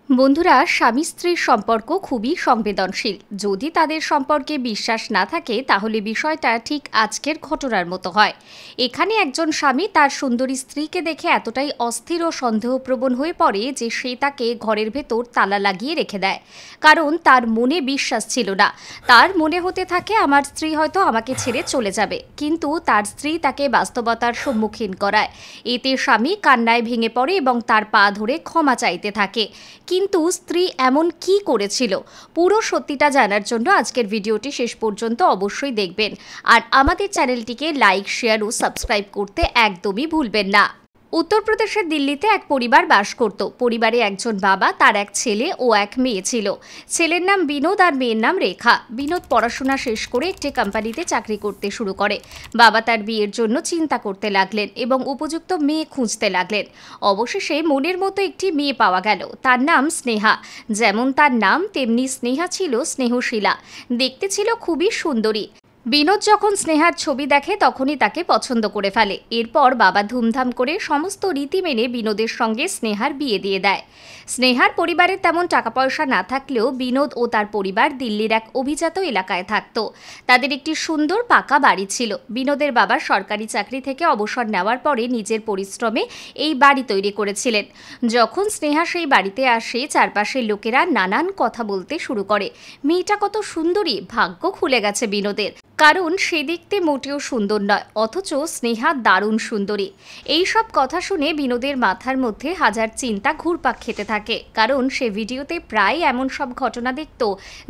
বন্ধুরা, স্বামী স্ত্রীর সম্পর্ক খুবই সংবেদনশীল। যদি তাদের সম্পর্কে বিশ্বাস না থাকে তাহলে বিষয়টা ঠিক আজকের ঘটনার মতো হয়। এখানে একজন স্বামী তার সুন্দরী স্ত্রীকে দেখে এতটাই অস্থির ও সন্দেহপ্রবণ হয়ে পড়ে যে সে তাকে ঘরের ভেতর তালা লাগিয়ে রেখে দেয়, কারণ তার মনে বিশ্বাস ছিল না। তার মনে হতে থাকে আমার স্ত্রী হয়তো আমাকে ছেড়ে চলে যাবে, কিন্তু তার স্ত্রী তাকে বাস্তবতার সম্মুখীন করায়। এতে স্বামী কান্নায় ভেঙে পড়ে এবং তার পা ধরে ক্ষমা চাইতে থাকে। কিন্তু স্ত্রী এমন কি করেছিল, পুরো সত্যিটা জানার জন্য আজকের ভিডিওটি শেষ পর্যন্ত অবশ্যই দেখবেন। আর আমাদের চ্যানেলটিকে লাইক, শেয়ার ও সাবস্ক্রাইব করতে একদমই ভুলবেন না। উত্তরপ্রদেশের দিল্লিতে এক পরিবার বাস করত। পরিবারে একজন বাবা, তার এক ছেলে ও এক মেয়ে ছিল। ছেলের নাম বিনোদ আর মেয়ের নাম রেখা। বিনোদ পড়াশোনা শেষ করে একটি কোম্পানিতে চাকরি করতে শুরু করে। বাবা তার বিয়ের জন্য চিন্তা করতে লাগলেন এবং উপযুক্ত মেয়ে খুঁজতে লাগলেন। অবশেষে মনের মতো একটি মেয়ে পাওয়া গেল। তার নাম স্নেহা। যেমন তার নাম তেমনি স্নেহা ছিল স্নেহশীলা, দেখতে ছিল খুবই সুন্দরী। বিনোদ যখন স্নেহার ছবি দেখে তখনই তাকে পছন্দ করে ফেলে। এরপর বাবা ধুমধাম করে সমস্ত রীতি মেনে বিনোদের সঙ্গে স্নেহার বিয়ে দিয়ে দেয়। স্নেহার পরিবারের তেমন টাকা পয়সা না থাকলেও বিনোদ ও তার পরিবার দিল্লির এক অভিজাত এলাকায় থাকত। তাদের একটি সুন্দর পাকা বাড়ি ছিল। বিনোদের বাবা সরকারি চাকরি থেকে অবসর নেওয়ার পরে নিজের পরিশ্রমে এই বাড়ি তৈরি করেছিলেন। যখন স্নেহা সেই বাড়িতে আসে, চারপাশের লোকেরা নানান কথা বলতে শুরু করে। মেয়েটা কত সুন্দরী, ভাগ্য খুলে গেছে বিনোদের, কারণ সে দেখতে মোটেও সুন্দর নয়, অথচ স্নেহা দারুণ সুন্দরী। এই সব কথা শুনে বিনোদের মাথার মধ্যে হাজার চিন্তা ঘুরপাক খেতে থাকে, কারণ সে ভিডিওতে প্রায় এমন সব ঘটনা দেখত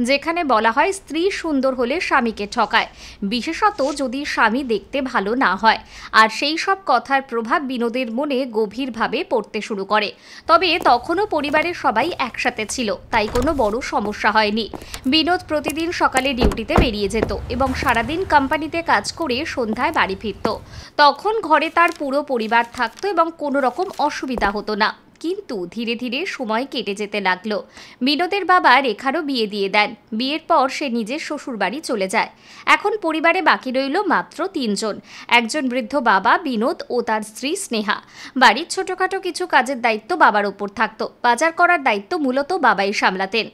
যেখানে বলা হয় স্ত্রী সুন্দর হলে স্বামীকে ঠকায়, বিশেষত যদি স্বামী দেখতে ভালো না হয়। আর সেই সব কথার প্রভাব বিনোদের মনে গভীরভাবে পড়তে শুরু করে। তবে তখনও পরিবারের সবাই একসাথে ছিল, তাই কোনো বড় সমস্যা হয়নি। বিনোদ প্রতিদিন সকালে ডিউটিতে বেরিয়ে যেত এবং সারাদিন কোম্পানিতে কাজ করে সন্ধ্যায় বাড়ি ফিরত। তখন ঘরে তার পুরো পরিবার থাকতো এবং কোনো রকম অসুবিধা হতো না। কিন্তু ধীরে ধীরে সময় কেটে যেতে লাগলো। বিনোদের বাবা রেখারও বিয়ে দিয়ে দেন। বিয়ের পর সে নিজের শ্বশুর বাড়ি চলে যায়। এখন পরিবারে বাকি রইল মাত্র 3 জন। একজন বৃদ্ধ বাবা, বিনোদ ও তার স্ত্রী স্নেহা। বাড়ির ছোটখাটো কিছু কাজের দায়িত্ব বাবার ওপর থাকতো। বাজার করার দায়িত্ব মূলত বাবাই সামলাতেন।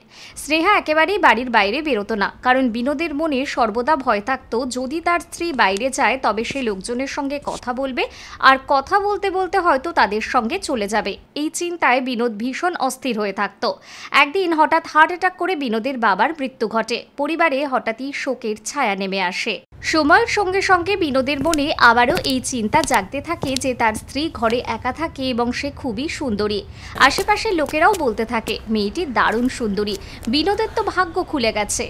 স্নেহা একেবারেই বাড়ির বাইরে বেরোতো না, কারণ বিনোদের মনে সর্বদা ভয় থাকতো যদি তার স্ত্রী বাইরে যায় তবে সে লোকজনের সঙ্গে কথা বলবে, আর কথা বলতে বলতে হয়তো তাদের সঙ্গে চলে যাবে। এই চিন্তায় বিনোদ ভীষণ অস্থির হয়ে থাকত। একদিন হঠাৎ হার্ট অ্যাটাক করে বিনোদের বাবার মৃত্যু ঘটে। পরিবারে হঠাৎই শোকের ছায়া নেমে আসে। সময়ের সঙ্গে সঙ্গে বিনোদের মনে আবারও এই চিন্তা জাগতে থাকে যে তার স্ত্রী ঘরে একা থাকে এবং সে খুবই সুন্দরী। আশেপাশের লোকেরাও বলতে থাকে মেয়েটি দারুণ সুন্দরী, বিনোদের তো ভাগ্য খুলে গেছে।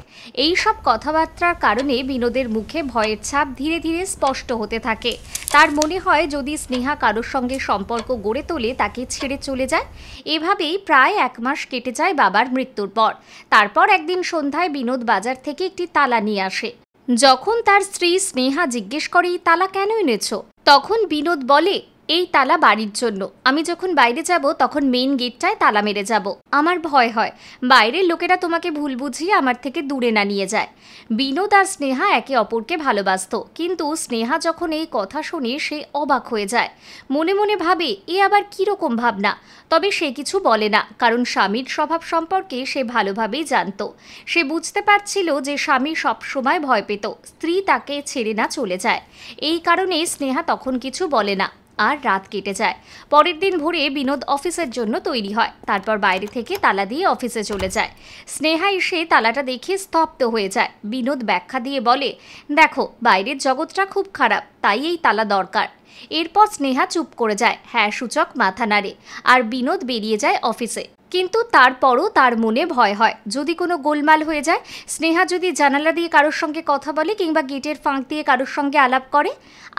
এই সব কথাবার্তার কারণে বিনোদের মুখে ভয়ের ছাপ ধীরে ধীরে স্পষ্ট হতে থাকে। তার মনে হয় যদি স্নেহা কারোর সঙ্গে সম্পর্ক গড়ে তোলে তাকে ছেড়ে চলে যায়। এভাবেই প্রায় 1 মাস কেটে যায় বাবার মৃত্যুর পর। তারপর একদিন সন্ধ্যায় বিনোদ বাজার থেকে একটি তালা নিয়ে আসে। যখন তার স্ত্রী স্নেহা জিজ্ঞেস করে এই তালা কেন এনেছো, তখন বিনোদ বলে এই তালা বাড়ির জন্য। আমি যখন বাইরে যাব তখন মেইন গেটটায় তালা মেরে যাব। আমার ভয় হয় বাইরের লোকেরা তোমাকে ভুল বুঝিয়ে আমার থেকে দূরে না নিয়ে যায়। বিনোদ আর স্নেহা একে অপরকে ভালোবাসত, কিন্তু স্নেহা যখন এই কথা শুনে সে অবাক হয়ে যায়। মনে মনে ভাবে এ আবার কীরকম ভাবনা। তবে সে কিছু বলে না, কারণ স্বামীর স্বভাব সম্পর্কে সে ভালোভাবেই জানত। সে বুঝতে পারছিল যে স্বামী সবসময় ভয় পেত স্ত্রী তাকে ছেড়ে না চলে যায়। এই কারণে স্নেহা তখন কিছু বলে না। আর রাত কেটে যায়। পরের দিন ভোরে বিনোদ অফিসের জন্য তৈরি হয়। তারপর বাইরে থেকে তালা দিয়ে অফিসে চলে যায়। স্নেহা এসে তালাটা দেখে স্তব্ধ হয়ে যায়। বিনোদ ব্যাখ্যা দিয়ে বলে, দেখো বাইরের জগৎটা খুব খারাপ, তাই এই তালা দরকার। এরপর স্নেহা চুপ করে যায়, হ্যাঁ সূচক মাথা নাড়ে, আর বিনোদ বেরিয়ে যায় অফিসে। কিন্তু তারপরও তার মনে ভয় হয় যদি কোনো গোলমাল হয়ে যায়। স্নেহা যদি জানালা দিয়ে কারোর সঙ্গে কথা বলে কিংবা গেটের ফাঁক দিয়ে কারোর সঙ্গে আলাপ করে।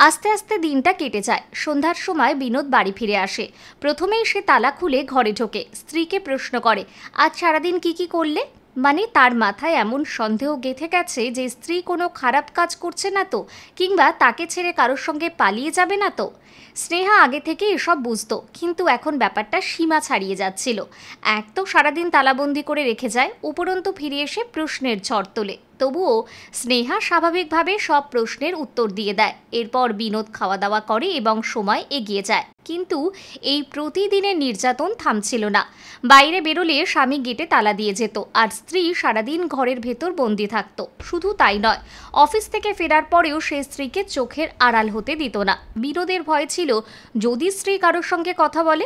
আস্তে আস্তে দিনটা কেটে যায়। সন্ধ্যার সময় বিনোদ বাড়ি ফিরে আসে। প্রথমেই সে তালা খুলে ঘরে ঢোকে। স্ত্রীকে প্রশ্ন করে, আজ সারাদিন কি করলে। মানে তার মাথায় এমন সন্দেহ গেঁথে গেছে যে স্ত্রী কোনো খারাপ কাজ করছে না তো, কিংবা তাকে ছেড়ে কারোর সঙ্গে পালিয়ে যাবে না তো। স্নেহা আগে থেকে এসব বুঝতো, কিন্তু এখন ব্যাপারটা সীমা ছাড়িয়ে যাচ্ছিল। এক তো সারাদিন তালাবন্দি করে রেখে যায়, উপরন্তু ফিরে এসে প্রশ্নের ঝড় তোলে। তবুও স্নেহা স্বাভাবিকভাবে সব প্রশ্নের উত্তর দিয়ে দেয়। এরপর বিনোদ খাওয়া দাওয়া করে এবং সময় এগিয়ে যায়। কিন্তু এই প্রতিদিনের নির্যাতন থামছিল না। বাইরে বেরোলে স্বামী গেটে তালা দিয়ে যেত, আর স্ত্রী সারাদিন ঘরের ভেতর বন্দি থাকত। শুধু তাই নয়, অফিস থেকে ফেরার পরেও সে স্ত্রীকে চোখের আড়াল হতে দিত না। বিনোদের ভয় ছিল যদি স্ত্রী কারোর সঙ্গে কথা বলে।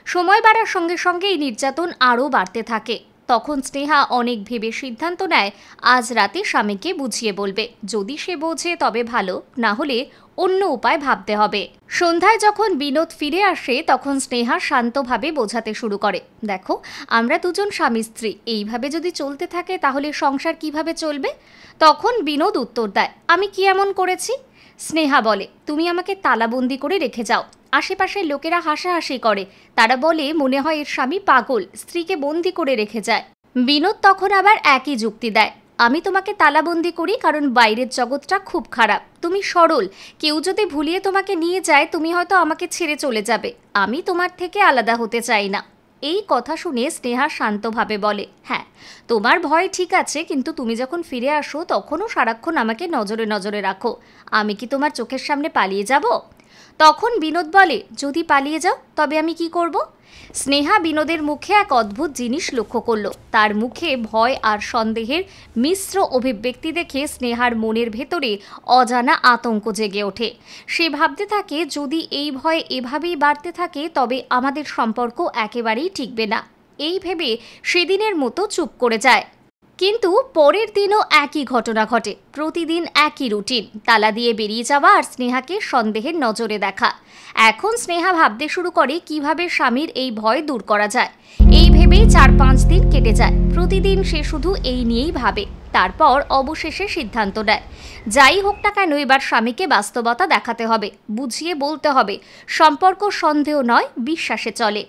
সময় বাড়ার সঙ্গে সঙ্গে এই নির্যাতন আরও বাড়তে থাকে। তখন স্নেহা অনেক ভেবে সিদ্ধান্ত নেয় আজ রাতে স্বামীকে বুঝিয়ে বলবে। যদি সে বোঝে তবে ভালো, না হলে অন্য উপায় ভাবতে হবে। সন্ধ্যায় যখন বিনোদ ফিরে আসে তখন স্নেহা শান্তভাবে বোঝাতে শুরু করে, দেখো, আমরা দুজন স্বামী স্ত্রী, এইভাবে যদি চলতে থাকে তাহলে সংসার কিভাবে চলবে? তখন বিনোদ উত্তর দেয়, আমি কি এমন করেছি? স্নেহা বলে, তুমি আমাকে তালাবন্দি করে রেখে যাও। আশেপাশের লোকেরা হাসাহাসি করে। তারা বলে মনে হয় এর স্বামী পাগল, স্ত্রীকে বন্দি করে রেখে যায়। বিনোদ তখন আবার একই যুক্তি দেয়, আমি তোমাকে তালাবন্দি করি কারণ বাইরের জগৎটা খুব খারাপ, তুমি সরল, কেউ যদি ভুলিয়ে তোমাকে নিয়ে যায় তুমি হয়তো আমাকে ছেড়ে চলে যাবে, আমি তোমার থেকে আলাদা হতে চাই না। এই কথা শুনে স্নেহা শান্তভাবে বলে, হ্যাঁ, তোমার ভয় ঠিক আছে, কিন্তু তুমি যখন ফিরে আসো তখনও সারাক্ষণ আমাকে নজরে নজরে রাখো। আমি কি তোমার চোখের সামনে পালিয়ে যাব? তখন বিনোদ বলে, যদি পালিয়ে যাও তবে আমি কি করব? স্নেহা বিনোদের মুখে এক অদ্ভুত জিনিস লক্ষ্য করল। তার মুখে ভয় আর সন্দেহের মিশ্র অভিব্যক্তি দেখে স্নেহার মনের ভেতরে অজানা আতঙ্ক জেগে ওঠে। সে ভাবতে থাকে যদি এই ভয় এভাবেই বাড়তে থাকে তবে আমাদের সম্পর্ক একেবারেই টিকবে না। এই ভেবে সেদিনের মতো চুপ করে যায়। কিন্তু পরের দিনও একই ঘটনা ঘটে। প্রতিদিন একই রুটিন, তালা দিয়ে বেরিয়ে যাওয়া আর স্নেহাকে সন্দেহের নজরে দেখা। এখন স্নেহা ভাবতে শুরু করে কিভাবে স্বামীর এই ভয় দূর করা যায়। এই ভেবেই 4-5 দিন কেটে যায়। প্রতিদিন সে শুধু এই নিয়েই ভাবে। তারপর অবশেষে সিদ্ধান্ত নেয়, যাই হোক না কেন এবার স্বামীকে বাস্তবতা দেখাতে হবে, বুঝিয়ে বলতে হবে সম্পর্ক সন্দেহ নয়, বিশ্বাসে চলে।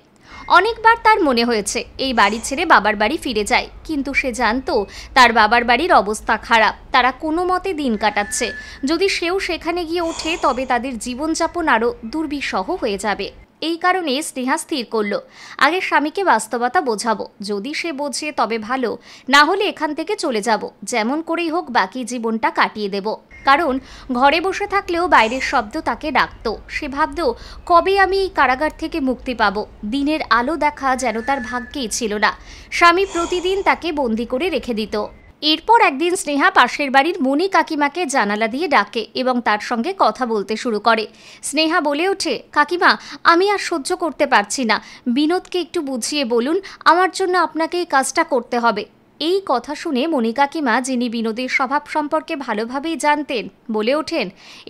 অনেকবার তার মনে হয়েছে এই বাড়ি ছেড়ে বাবার বাড়ি ফিরে যায়, কিন্তু সে জানতো তার বাবার বাড়ির অবস্থা খারাপ, তারা কোনো মতে দিন কাটাচ্ছে। যদি সেও সেখানে গিয়ে ওঠে তবে তাদের জীবনযাপন আরও দুর্বিষহ হয়ে যাবে। এই কারণে স্নেহা স্থির করলো আগে স্বামীকে বাস্তবতা বোঝাবো, যদি সে বোঝে তবে ভালো, না হলে এখান থেকে চলে যাব, যেমন করেই হোক বাকি জীবনটা কাটিয়ে দেব। কারণ ঘরে বসে থাকলেও বাইরের শব্দ তাকে ডাকতো। সে ভাবত কবে আমি এই কারাগার থেকে মুক্তি পাবো। দিনের আলো দেখা যেন তার ভাগ্যেই ছিল না। স্বামী প্রতিদিন তাকে বন্দি করে রেখে দিত। এরপর একদিন স্নেহা পাশের বাড়ির মণি কাকিমাকে জানালা দিয়ে ডাকে এবং তার সঙ্গে কথা বলতে শুরু করে। স্নেহা বলে ওঠে, কাকিমা, আমি আর সহ্য করতে পারছি না, বিনোদকে একটু বুঝিয়ে বলুন, আমার জন্য আপনাকে এই কাজটা করতে হবে। এই কথা শুনে মণি কাকিমা, যিনি বিনোদের স্বভাব সম্পর্কে ভালোভাবেই জানতেন, বলে ওঠেন,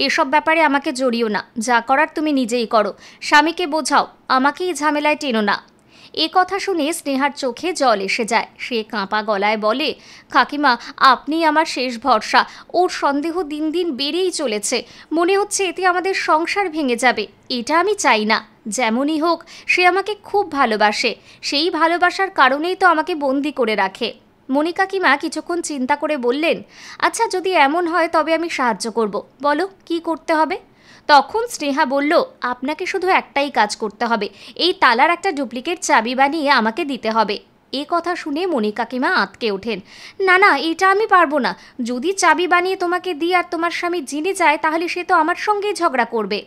এসব ব্যাপারে আমাকে জড়িও না, যা করার তুমি নিজেই করো, স্বামীকে বোঝাও, আমাকে এই ঝামেলায় টেনো না। এ কথা শুনে স্নেহার চোখে জল এসে যায়। সে কাঁপা গলায় বলে, কাকিমা, আপনি আমার শেষ ভরসা, ওর সন্দেহ দিন দিন বেড়েই চলেছে, মনে হচ্ছে এতে আমাদের সংসার ভেঙে যাবে, এটা আমি চাই না। যেমনই হোক সে আমাকে খুব ভালোবাসে, সেই ভালোবাসার কারণেই তো আমাকে বন্দি করে রাখে। মণি কাকিমা কিছুক্ষণ চিন্তা করে বললেন, আচ্ছা, যদি এমন হয় তবে আমি সাহায্য করব, বলো কি করতে হবে? তখন স্নেহা বলল, আপনাকে শুধু একটাই কাজ করতে হবে, এই তালার একটা ডুপ্লিকেট চাবি বানিয়ে আমাকে দিতে হবে। এ কথা শুনে মণি কাকিমা আঁতকে ওঠেন, না না, এটা আমি পারবো না, যদি চাবি বানিয়ে তোমাকে দিই আর তোমার স্বামী জেনে যায় তাহলে সে তো আমার সঙ্গেই ঝগড়া করবে।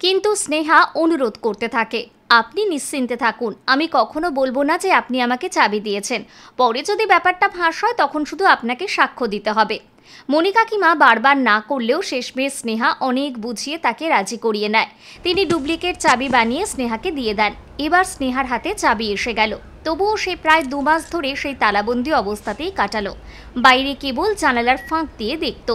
কিন্তু স্নেহা অনুরোধ করতে থাকে, আপনি নিশ্চিন্তে থাকুন, আমি কখনো বলবো না যে আপনি আমাকে চাবি দিয়েছেন, পরে যদি ব্যাপারটা ফাঁস হয় তখন শুধু আপনাকে সাক্ষ্য দিতে হবে। মণি কাকিমা বারবার না করলেও শেষমেশ স্নেহা অনেক বুঝিয়ে তাকে রাজি করিয়ে নেয়। তিনি ডুপ্লিকেট চাবি বানিয়ে স্নেহাকে দিয়ে দেন। এবার স্নেহার হাতে চাবি এসে গেল। তবুও সে প্রায় 2 মাস ধরে সেই তালাবন্দি অবস্থাতেই কাটালো। বাইরে কেবল জানালার ফাঁক দিয়ে দেখত।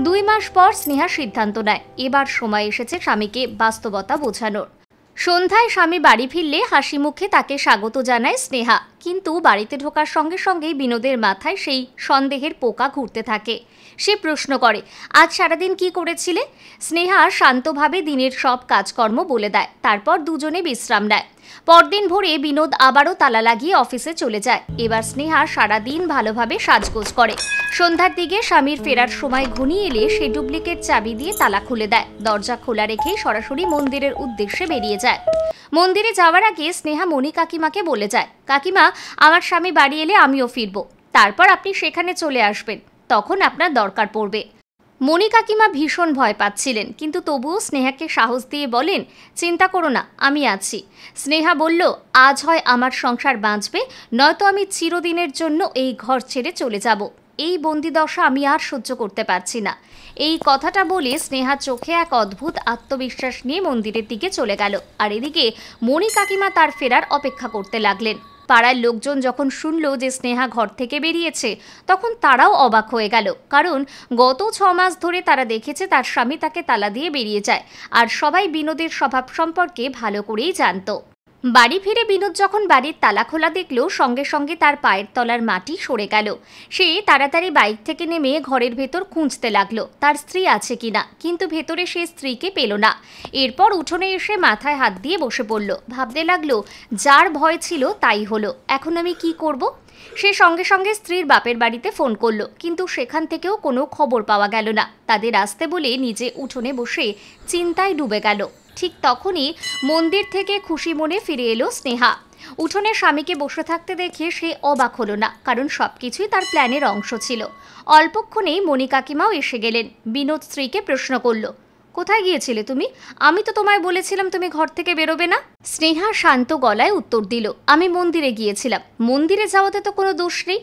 2 মাস পর স্নেহা সিদ্ধান্ত নেয় এবার সময় এসেছে স্বামীকে বাস্তবতা বোঝানোর। সন্ধ্যায় স্বামী বাড়ি ফিরলে হাসি মুখে তাকে স্বাগত জানায় স্নেহা, কিন্তু বাড়িতে ঢোকার সঙ্গে সঙ্গেই বিনোদের মাথায় সেই সন্দেহের পোকা ঘুরতে থাকে। সে প্রশ্ন করে, আজ সারাদিন কি করেছিলে? স্নেহা শান্তভাবে দিনের সব কাজকর্ম বলে দেয়। তারপর দুজনে বিশ্রাম নেয়। পরদিন ভোরে বিনোদ আবারও তালা লাগিয়ে অফিসে চলে যায়। এবার স্নেহা সারাদিন ভালোভাবে সাজগোজ করে। সন্ধ্যার দিকে স্বামীর ফেরার সময় ঘনিয়ে এলে সে ডুপ্লিকেট চাবি দিয়ে তালা খুলে দেয়। দরজা খোলা রেখেই সরাসরি মন্দিরের উদ্দেশ্যে বেরিয়ে যায়। মন্দিরে যাওয়ার আগে স্নেহা মণি কাকিমাকে বলে যায়, কাকিমা, আমার স্বামী বাড়ি এলে আমিও ফিরবো, তারপর আপনি সেখানে চলে আসবেন। তখন আপনার দরকার পড়বে। মণি কাকিমা ভীষণ ভয় পাচ্ছিলেন, কিন্তু তবুও স্নেহাকে সাহস দিয়ে বলেন, চিন্তা করো না, আমি আছি। স্নেহা বলল, আজ হয় আমার সংসার বাঁচবে, নয়তো আমি চিরদিনের জন্য এই ঘর ছেড়ে চলে যাব। এই বন্দিদশা আমি আর সহ্য করতে পারছি না। এই কথাটা বলে স্নেহা চোখে এক অদ্ভুত আত্মবিশ্বাস নিয়ে মন্দিরের দিকে চলে গেল। আর এদিকে মণি কাকিমা তার ফেরার অপেক্ষা করতে লাগলেন। পাড়ার লোকজন যখন শুনল যে স্নেহা ঘর থেকে বেরিয়েছে, তখন তারাও অবাক হয়ে গেল, কারণ গত 6 মাস ধরে তারা দেখেছে তার স্বামী তাকে তালা দিয়ে বেরিয়ে যায়। আর সবাই বিনোদের স্বভাব সম্পর্কে ভালো করেই জানত। বাড়ি ফিরে বিনোদ যখন বাড়ির তালা খোলা দেখল, সঙ্গে সঙ্গে তার পায়ের তলার মাটি সরে গেল। সে তাড়াতাড়ি বাইক থেকে নেমে ঘরের ভেতর খুঁজতে লাগলো তার স্ত্রী আছে কিনা, কিন্তু ভেতরে সে স্ত্রীকে পেল না। এরপর উঠোনে এসে মাথায় হাত দিয়ে বসে পড়ল। ভাবতে লাগলো, যার ভয় ছিল তাই হলো, এখন আমি কি করব? সে সঙ্গে সঙ্গে স্ত্রীর বাপের বাড়িতে ফোন করলো, কিন্তু সেখান থেকেও কোনো খবর পাওয়া গেল না। তাদের আসতে বলে নিজে উঠোনে বসে চিন্তায় ডুবে গেল। ঠিক তখনই মন্দির থেকে খুশি মনে ফিরে এলো স্নেহা। উঠোনে স্বামীকে বসে থাকতে দেখে সে অবাক হলো না, কারণ সবকিছুই তার প্ল্যানের অংশ ছিল। অল্পক্ষণেই মণি কাকিমাও এসে গেলেন। বিনোদ স্ত্রীকে প্রশ্ন করল, কোথায় গিয়েছিলে তুমি? আমি তো তোমায় বলেছিলাম তুমি ঘর থেকে বেরোবে না। স্নেহা শান্ত গলায় উত্তর দিল, আমি মন্দিরে গিয়েছিলাম। মন্দিরে যাওয়াতে তো কোনো দোষ নেই।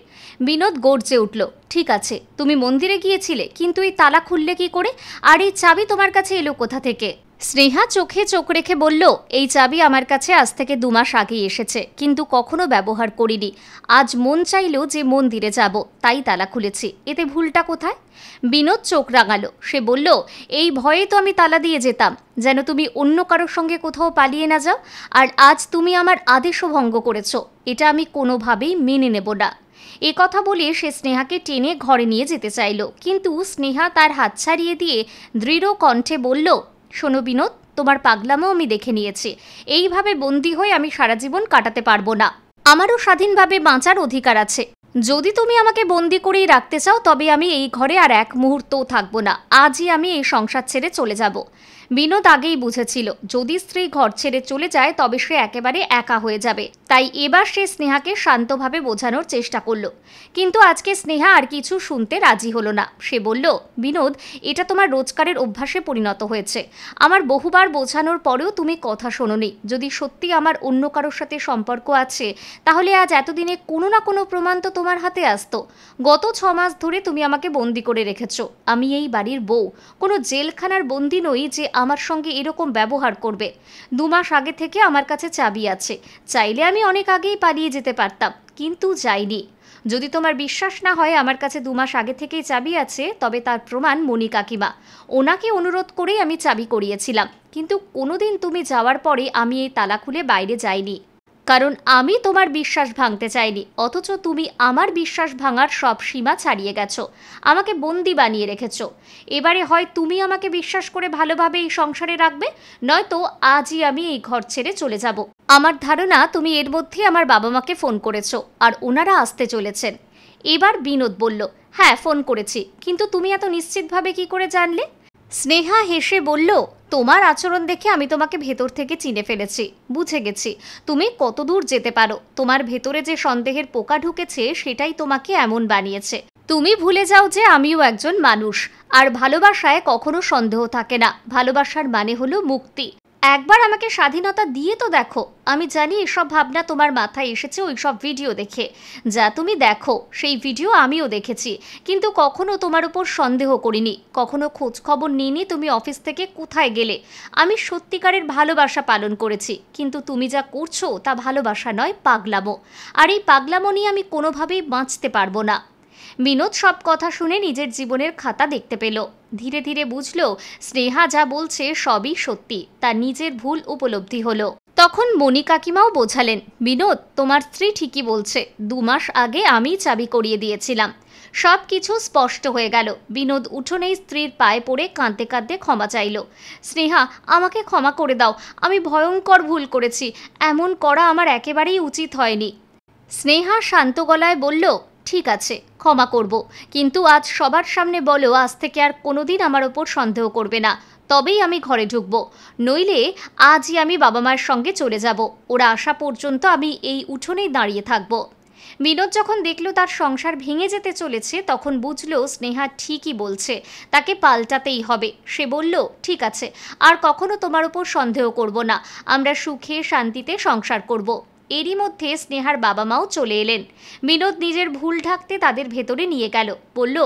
বিনোদ গর্জে উঠল, ঠিক আছে, তুমি মন্দিরে গিয়েছিলে, কিন্তু এই তালা খুললে কি করে? আর এই চাবি তোমার কাছে এলো কোথা থেকে? স্নেহা চোখে চোখ রেখে বলল, এই চাবি আমার কাছে আজ থেকে 2 মাস আগেই এসেছে, কিন্তু কখনো ব্যবহার করিনি। আজ মন চাইল যে মন্দিরে যাব, তাই তালা খুলেছি, এতে ভুলটা কোথায়? বিনোদ চোখ রাঙালো। সে বলল, এই ভয়ে তো আমি তালা দিয়ে যেতাম, যেন তুমি অন্য কারোর সঙ্গে কোথাও পালিয়ে না যাও। আর আজ তুমি আমার আদেশও ভঙ্গ করেছ, এটা আমি কোনোভাবেই মেনে নেব না। এ কথা বলে সে স্নেহাকে টেনে ঘরে নিয়ে যেতে চাইল, কিন্তু স্নেহা তার হাত ছাড়িয়ে দিয়ে দৃঢ় কণ্ঠে বলল, শোনো বিনোদ, তোমার পাগলামো আমি দেখে নিয়েছি। এইভাবে বন্দী হয়ে আমি সারা জীবন কাটাতে পারবো না। আমারও স্বাধীনভাবে বাঁচার অধিকার আছে। যদি তুমি আমাকে বন্দি করেই রাখতে চাও, তবে আমি এই ঘরে আর এক মুহূর্তও থাকবো না। আজই আমি এই সংসার ছেড়ে চলে যাব। বিনোদ আগেই বুঝেছিল, যদি স্ত্রী ঘর ছেড়ে চলে যায় তবে সে একেবারে একা হয়ে যাবে। তাই এবার সে স্নেহাকে শান্তভাবে বোঝানোর চেষ্টা করল, কিন্তু আজকে স্নেহা আর কিছু শুনতে রাজি হলো না। সে বলল, বিনোদ, এটা তোমার রোজকারের অভ্যাসে পরিণত হয়েছে। আমার বহুবার বোঝানোর পরেও তুমি কথা শোনোনি। যদি সত্যি আমার অন্য কারোর সাথে সম্পর্ক আছে, তাহলে আজ এতদিনে কোনো না কোনো প্রমাণ তো তোমার হাতে আসতো। গত 6 মাস ধরে তুমি আমাকে বন্দি করে রেখেছো। আমি এই বাড়ির বউ, কোনো জেলখানার বন্দি নই যে আমার সঙ্গে এরকম ব্যবহার করবে। 2 মাস আগে থেকে আমার কাছে চাবি আছে, চাইলে আমি অনেক আগেই পালিয়ে যেতে পারতাম, কিন্তু যাইনি। যদি তোমার বিশ্বাস না হয় আমার কাছে 2 মাস আগে থেকেই চাবি আছে, তবে তার প্রমাণ মণি কাকিমা। ওনাকে অনুরোধ করেই আমি চাবি করিয়েছিলাম, কিন্তু কোনোদিন তুমি যাওয়ার পরে আমি এই তালা খুলে বাইরে যাইনি, কারণ আমি তোমার বিশ্বাস ভাঙতে চাইনি। অথচ তুমি আমার বিশ্বাস ভাঙার সব সীমা ছাড়িয়ে গেছো, আমাকে বন্দি বানিয়ে রেখেছো। এবারে হয় তুমি আমাকে বিশ্বাস করে ভালোভাবে এই সংসারে রাখবে, নয়তো আজই আমি এই ঘর ছেড়ে চলে যাব। আমার ধারণা তুমি এর মধ্যে আমার বাবা মাকে ফোন করেছো, আর ওনারা আসতে চলেছেন। এবার বিনোদ বলল, হ্যাঁ ফোন করেছি, কিন্তু তুমি এত নিশ্চিতভাবে কি করে জানলে? স্নেহা হেসে বলল, তোমার আচরণ দেখে আমি তোমাকে ভেতর থেকে চিনে ফেলেছি, বুঝে গেছি তুমি কত দূর যেতে পারো। তোমার ভেতরে যে সন্দেহের পোকা ঢুকেছে, সেটাই তোমাকে এমন বানিয়েছে। তুমি ভুলে যাও যে আমিও একজন মানুষ, আর ভালোবাসায় কখনো সন্দেহ থাকে না। ভালোবাসার মানে হলো মুক্তি। একবার আমাকে স্বাধীনতা দিয়ে তো দেখো। আমি জানি এসব ভাবনা তোমার মাথায় এসেছে ওই সব ভিডিও দেখে, যা তুমি দেখো সেই ভিডিও আমিও দেখেছি, কিন্তু কখনো তোমার উপর সন্দেহ করিনি, কখনো খোঁজ খবর নিইনি তুমি অফিস থেকে কোথায় গেলে। আমি সত্যিকারের ভালোবাসা পালন করেছি, কিন্তু তুমি যা করছো তা ভালোবাসা নয়, পাগলামো। আর এই পাগলামো নিয়ে আমি কোনোভাবেই বাঁচতে পারবো না। বিনোদ সব কথা শুনে নিজের জীবনের খাতা দেখতে পেল। ধীরে ধীরে বুঝল স্নেহা যা বলছে সবই সত্যি। তার নিজের ভুল উপলব্ধি হলো। তখন মণি কাকিমাও বোঝালেন, বিনোদ, তোমার স্ত্রী ঠিকই বলছে। 2 মাস আগে আমি চাবি করিয়ে দিয়েছিলাম। সব কিছু স্পষ্ট হয়ে গেল। বিনোদ উঠোনেই স্ত্রীর পায়ে পড়ে কাঁদতে কাঁদতে ক্ষমা চাইল। স্নেহা, আমাকে ক্ষমা করে দাও, আমি ভয়ঙ্কর ভুল করেছি। এমন করা আমার একেবারেই উচিত হয়নি। স্নেহা শান্ত গলায় বলল, ঠিক আছে, ক্ষমা করব, কিন্তু আজ সবার সামনে বলো আজ থেকে আর কোনোদিন আমার ওপর সন্দেহ করবে না, তবেই আমি ঘরে ঢুকবো। নইলে আজই আমি বাবা মায়ের সঙ্গে চলে যাব। ওরা আসা পর্যন্ত আমি এই উঠোনেই দাঁড়িয়ে থাকবো। বিনোদ যখন দেখল তার সংসার ভেঙে যেতে চলেছে তখন বুঝল স্নেহা ঠিকই বলছে, তাকে পাল্টাতেই হবে। সে বলল, ঠিক আছে, আর কখনো তোমার উপর সন্দেহ করব না, আমরা সুখে শান্তিতে সংসার করব। এরই মধ্যে স্নেহার বাবা মাও চলে এলেন। বিনোদ নিজের ভুল ঢাকতে তাদের ভেতরে নিয়ে গেল। বলল,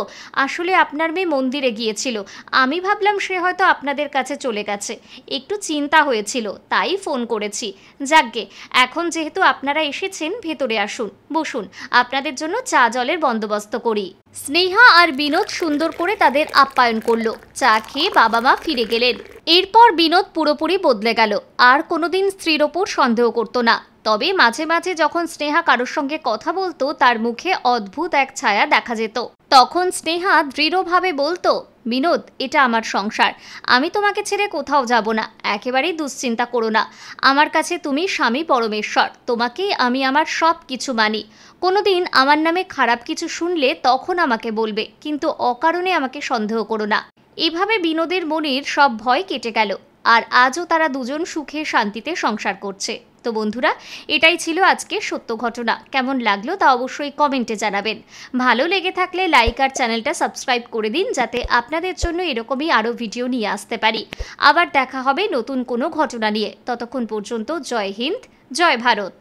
আসলে আপনার মেয়ে মন্দিরে গিয়েছিল, আমি ভাবলাম সে হয়তো আপনাদের কাছে চলে গেছে, একটু চিন্তা হয়েছিল তাই ফোন করেছি। যাকগে, এখন যেহেতু আপনারা এসেছেন ভেতরে আসুন, বসুন, আপনাদের জন্য চা জলের বন্দোবস্ত করি। স্নেহা আর বিনোদ সুন্দর করে তাদের আপ্যায়ন করলো। চা খেয়ে বাবা মা ফিরে গেলেন। এরপর বিনোদ পুরোপুরি বদলে গেল, আর কোনোদিন স্ত্রীর ওপর সন্দেহ করতো না। তবে মাঝে মাঝে যখন স্নেহা কারোর সঙ্গে কথা বলতো তার মুখে অদ্ভুত এক ছায়া দেখা যেত। তখন স্নেহা দৃঢ়ভাবে বলতো, বিনোদ, এটা আমার সংসার, আমি তোমাকে ছেড়ে কোথাও যাব না, একেবারেই দুশ্চিন্তা করো না, আমার কাছে তুমি স্বামী পরমেশ্বর, তোমাকেই আমি আমার সব কিছু মানি। কোনোদিন আমার নামে খারাপ কিছু শুনলে তখন আমাকে বলবে, কিন্তু অকারণে আমাকে সন্দেহ করো না। এভাবে বিনোদের মনের সব ভয় কেটে গেল, আর আজও তারা দুজন সুখে শান্তিতে সংসার করছে। তো বন্ধুরা, এটাই ছিল আজকের সত্য ঘটনা। কেমন লাগলো তা অবশ্যই কমেন্টে জানাবেন। ভালো লেগে থাকলে লাইক আর চ্যানেলটা সাবস্ক্রাইব করে দিন, যাতে আপনাদের জন্য এরকমই আরও ভিডিও নিয়ে আসতে পারি। আবার দেখা হবে নতুন কোনো ঘটনা নিয়ে। ততক্ষণ পর্যন্ত জয় হিন্দ, জয় ভারত।